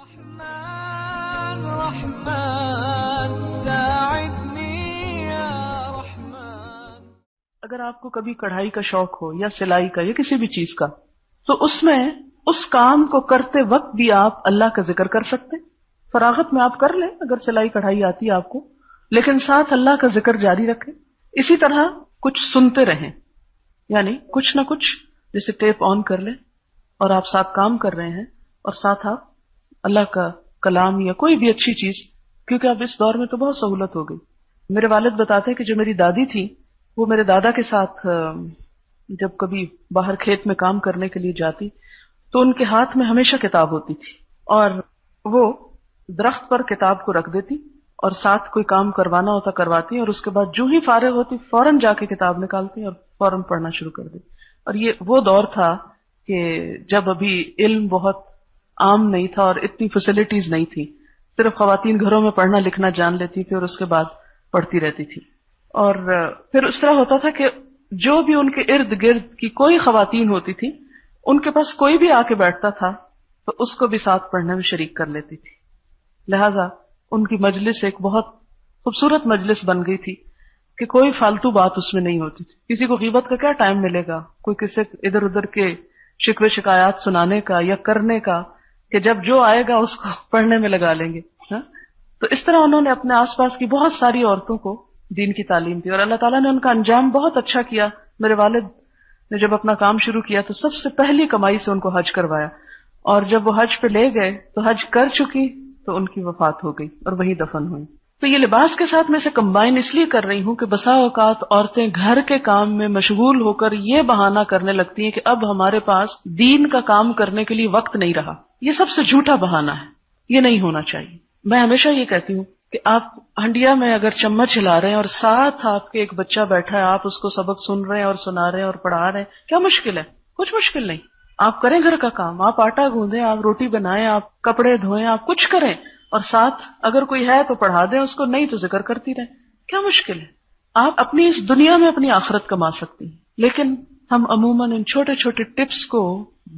رحمن رحمن ساعدنی یا رحمن. اگر آپ کو کبھی کڑھائی کا شوق ہو یا سلائی کا یا کسی بھی چیز کا، تو اس میں اس کام کو کرتے وقت بھی آپ اللہ کا ذکر کر سکتے ہیں. فراغت میں آپ کر لیں اگر سلائی کڑھائی آتی ہے آپ کو، لیکن ساتھ اللہ کا ذکر جاری رکھیں. اسی طرح کچھ سنتے رہیں، یعنی کچھ نہ کچھ، جیسے ٹیپ آن کر لیں اور آپ ساتھ کام کر رہے ہیں اور ساتھ آپ اللہ کا کلام یا کوئی بھی اچھی چیز، کیونکہ اب اس دور میں تو بہت سہولت ہو گئی. میرے والد بتاتے ہیں کہ جو میری دادی تھی وہ میرے دادا کے ساتھ جب کبھی باہر کھیت میں کام کرنے کے لیے جاتی تو ان کے ہاتھ میں ہمیشہ کتاب ہوتی تھی، اور وہ درخت پر کتاب کو رکھ دیتی اور ساتھ کوئی کام کروانا ہوتا کرواتی، اور اس کے بعد جو ہی فارغ ہوتی فوراً جا کے کتاب نکالتی اور فوراً پڑھنا شروع کر دیتی. اور یہ وہ دور تھا کہ جب ابھی علم بہت عام نہیں تھا اور اتنی فیسلٹیز نہیں تھی، صرف خواتین گھروں میں پڑھنا لکھنا جان لیتی تھی اور اس کے بعد پڑھتی رہتی تھی. اور پھر اس طرح ہوتا تھا کہ جو بھی ان کے ارد گرد کی کوئی خواتین ہوتی تھی، ان کے پاس کوئی بھی آ کے بیٹھتا تھا تو اس کو بھی ساتھ پڑھنے میں شریک کر لیتی تھی. لہذا ان کی مجلس ایک بہت خوبصورت مجلس بن گئی تھی کہ کوئی فالتو بات اس میں نہیں ہوتی تھی. کسی کو غیبت کا کیا ٹائم ملے گا، کوئی کسی ادھر ادھر کے شکوے شکایات سنانے کا یا کرنے کا، کہ جب جو آئے گا اس کو پڑھنے میں لگا لیں گے. تو اس طرح انہوں نے اپنے آس پاس کی بہت ساری عورتوں کو دین کی تعلیم دی، اور اللہ تعالیٰ نے ان کا انجام بہت اچھا کیا. میرے والد نے جب اپنا کام شروع کیا تو سب سے پہلی کمائی سے ان کو حج کروایا، اور جب وہ حج پہ لے گئے تو حج کر چکی تو ان کی وفات ہو گئی اور وہیں دفن ہوئی. تو یہ لباس کے ساتھ میں اسے کمبائن اس لیے کر رہی ہوں کہ بسا اوقات عورتیں گھر کے کام میں مشغول ہو کر یہ بہانہ کرنے لگتی ہیں کہ اب ہمارے پاس دین کا کام کرنے کے لیے وقت نہیں رہا. یہ سب سے جھوٹا بہانہ ہے، یہ نہیں ہونا چاہیے. میں ہمیشہ یہ کہتی ہوں کہ آپ ہنڈیا میں اگر چمچ ہلا رہے ہیں اور ساتھ آپ کے ایک بچہ بیٹھا ہے، آپ اس کو سبق سن رہے ہیں اور سنا رہے ہیں اور پڑھا رہے ہیں، کیا مشکل ہے؟ کچھ مشکل نہیں. آپ کریں گھر کا کام، آپ آٹا گوندیں، آپ روٹی بنائیں، آپ کپڑے دھوئیں، آپ کچھ کریں، اور ساتھ اگر کوئی ہے تو پڑھا دیں اس کو، نہیں تو ذکر کرتی رہیں. کیا مشکل ہے؟ آپ اپنی اس دنیا میں اپنی آخرت کما سکتی ہیں. لیکن ہم عموماً ان چھوٹے چھوٹے ٹپس کو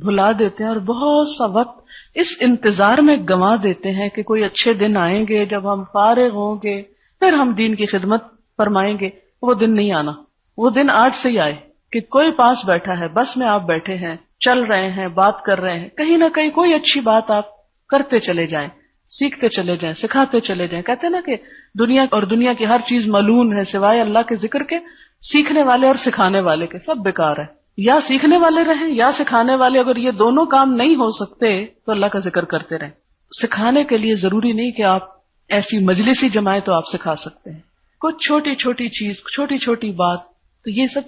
بھلا دیتے ہیں اور بہت سا وقت اس انتظار میں گنوا دیتے ہیں کہ کوئی اچھے دن آئیں گے جب ہم فارغ ہوں گے پھر ہم دین کی خدمت فرمائیں گے. وہ دن نہیں آنا. وہ دن آج سے ہی آئے کہ کوئی پاس بیٹھا ہے، بس میں آپ بیٹھے ہیں، چل رہے ہیں، بات کر رہے ہیں، کہیں نہ کہیں کوئی اچھی بات آپ کرتے چلے جائیں، سیکھتے چلے جائیں، سکھاتے چلے جائیں. کہتے ہیں نا کہ دنیا اور دنیا کی ہر چیز ملعون ہے سوائے اللہ کے ذکر کے. سیکھنے والے اور سکھانے والے کے سب بیکار ہے. یا سیکھنے والے رہیں یا سکھانے والے. اگر یہ دونوں کام نہیں ہو سکتے تو اللہ کا ذکر کرتے رہیں. سکھانے کے لیے ضروری نہیں کہ آپ ایسی مجلس ہی جمائیں تو آپ سکھا سکتے ہیں. کچھ چھوٹی چھوٹی چیز، چھوٹی چھوٹی بات، تو یہ سب